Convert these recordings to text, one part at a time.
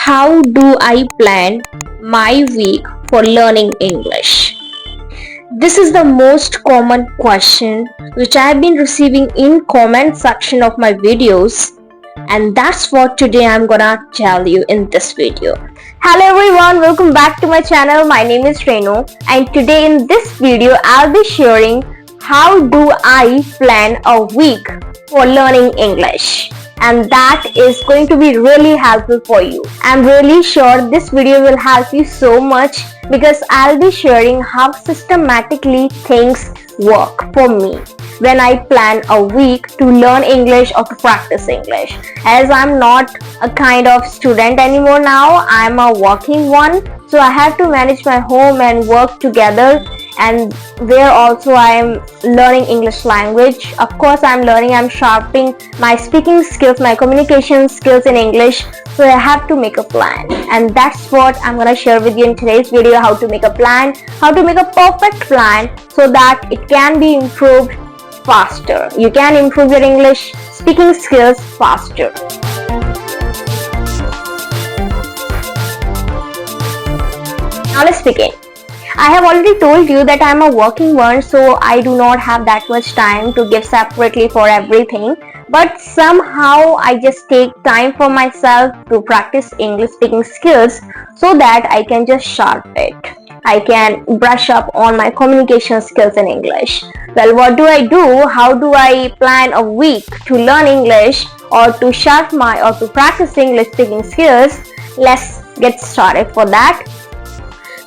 How do I plan my week for learning English? This is the most common question which I've been receiving in comment section of my videos, and that's what today I'm gonna tell you in this video. Hello everyone, welcome back to my channel. My name is Renu, and today in this video I'll be sharing how do I plan a week for learning English. And that is going to be really helpful for you. I'm really sure this video will help you so much because I'll be sharing how systematically things work for me when I plan a week to learn English or to practice English. As I'm not a kind of student anymore now, I'm a working one, so I have to manage my home and work together, and where also I'm learning English language. Of course I'm sharpening my speaking skills, my communication skills in English, so I have to make a plan, and that's what I'm gonna share with you in today's video. How to make a plan, how to make a perfect plan so that it can be improved faster. You can improve your English speaking skills faster. Now let's begin. I have already told you that I am a working one, so I do not have that much time to give separately for everything. But somehow I just take time for myself to practice English speaking skills so that I can just sharpen it. I can brush up on my communication skills in English. Well, what do I do? How do I plan a week to learn English or to sharpen or to practice English speaking skills? Let's get started for that.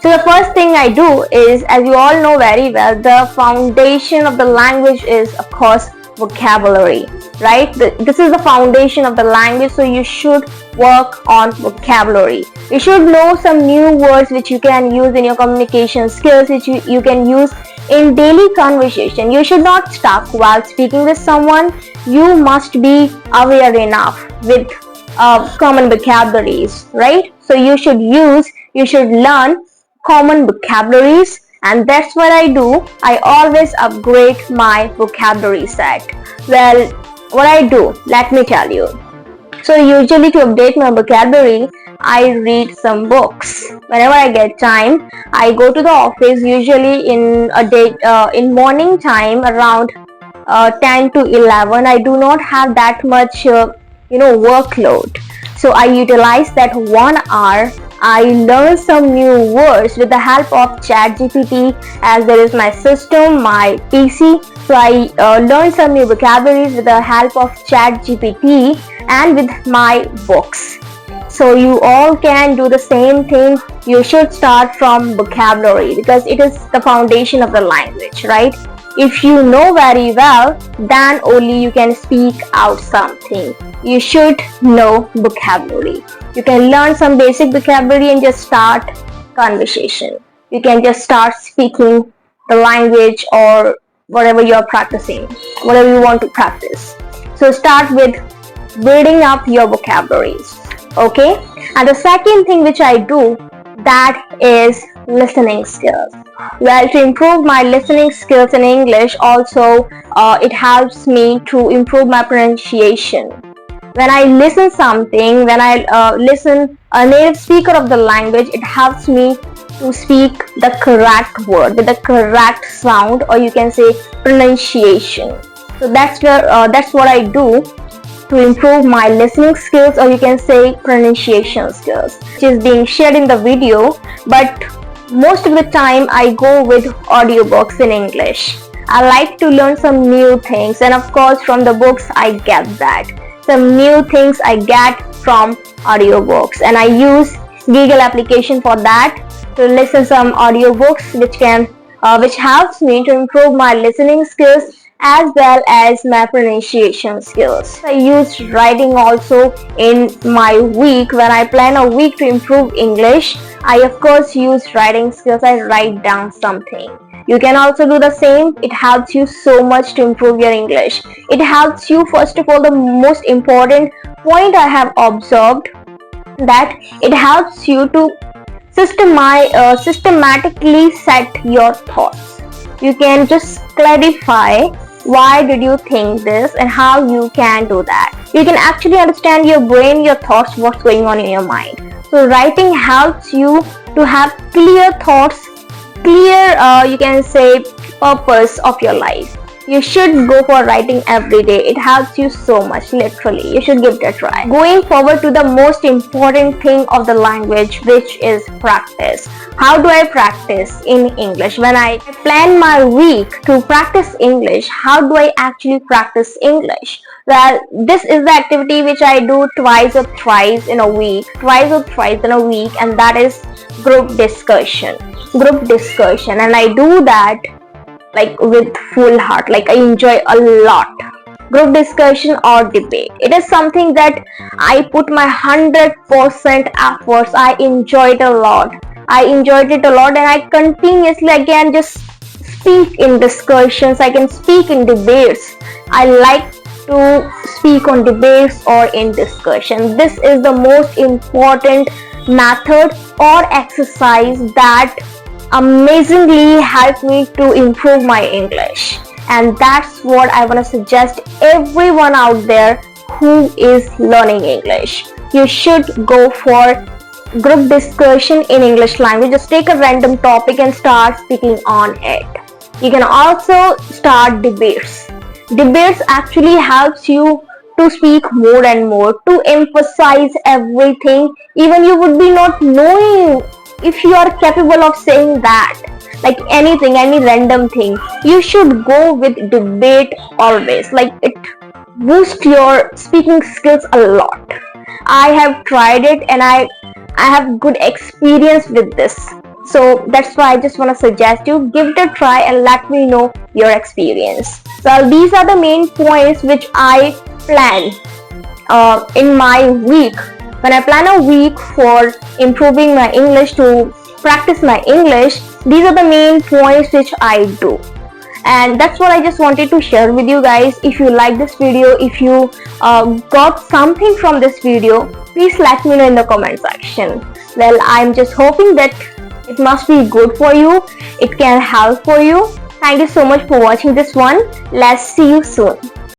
So the first thing I do is, as you all know very well, the foundation of the language is, of course, vocabulary, right? This is the foundation of the language, so you should work on vocabulary. You should know some new words which you can use in your communication skills, which you can use in daily conversation. You should not stop while speaking with someone. You must be aware enough with common vocabularies, right? So you should learn common vocabularies, and that's what I do. I always upgrade my vocabulary set. Well, what I do, let me tell you. So usually to update my vocabulary, I read some books. Whenever I get time, I go to the office, usually in a day, in morning time around 10 to 11. I do not have that much workload, so I utilize that 1 hour. I learn some new words with the help of ChatGPT, as there is my system, my PC. So I learn some new vocabularies with the help of ChatGPT and with my books. So you all can do the same thing. You should start from vocabulary because it is the foundation of the language, right? If you know very well, then only you can speak out something. You should know vocabulary. You can learn some basic vocabulary and just start conversation. You can just start speaking the language or whatever you are practicing, whatever you want to practice. So start with building up your vocabularies, okay? And the second thing which I do, that is listening skills. Well, to improve my listening skills in English, also it helps me to improve my pronunciation. When I listen something, when I listen a native speaker of the language, it helps me to speak the correct word with the correct sound, or you can say pronunciation. So that's what I do to improve my listening skills, or you can say pronunciation skills, which is being shared in the video. But most of the time I go with audiobooks in English. I like to learn some new things, and of course from the books I get that. Some new things I get from audiobooks, and I use Google application for that to listen some audiobooks which helps me to improve my listening skills as well as my pronunciation skills. I use writing also in my week. When I plan a week to improve English, I of course use writing skills. I write down something. You can also do the same. It helps you so much to improve your English. It helps you, first of all, the most important point I have observed, that it helps you to systematically set your thoughts. You can just clarify why did you think this and how you can do that. You can actually understand your brain, your thoughts, what's going on in your mind. So writing helps you to have clear thoughts, clear you can say purpose of your life. You should go for writing every day. It helps you so much, literally. You should give it a try. Going forward to the most important thing of the language, which is practice. How do I practice in English? When I plan my week to practice English, how do I actually practice English? Well, this is the activity which I do twice or thrice in a week, and that is group discussion. And I do that like with full heart, like I enjoy a lot. Group discussion or debate, it is something that I put my 100% efforts. I enjoyed it a lot, and I continuously again just speak in discussions. I can speak in debates. I like to speak on debates or in discussion. This is the most important method or exercise that amazingly helped me to improve my English, and that's what I want to suggest everyone out there who is learning English. You should go for group discussion in English language. Just take a random topic and start speaking on it. You can also start debates. Debates actually helps you to speak more and more, to emphasize everything. Even you would be not knowing if you are capable of saying that, like anything, any random thing. You should go with debate always. Like it boosts your speaking skills a lot. I have tried it and I have good experience with this. So that's why I just want to suggest you give it a try and let me know your experience. Well, these are the main points which I plan in my week. When I plan a week for improving my English, to practice my English, these are the main points which I do. And that's what I just wanted to share with you guys. If you like this video, if you got something from this video, please let me know in the comment section. Well, I'm just hoping that it must be good for you. It can help for you. Thank you so much for watching this one. Let's see you soon.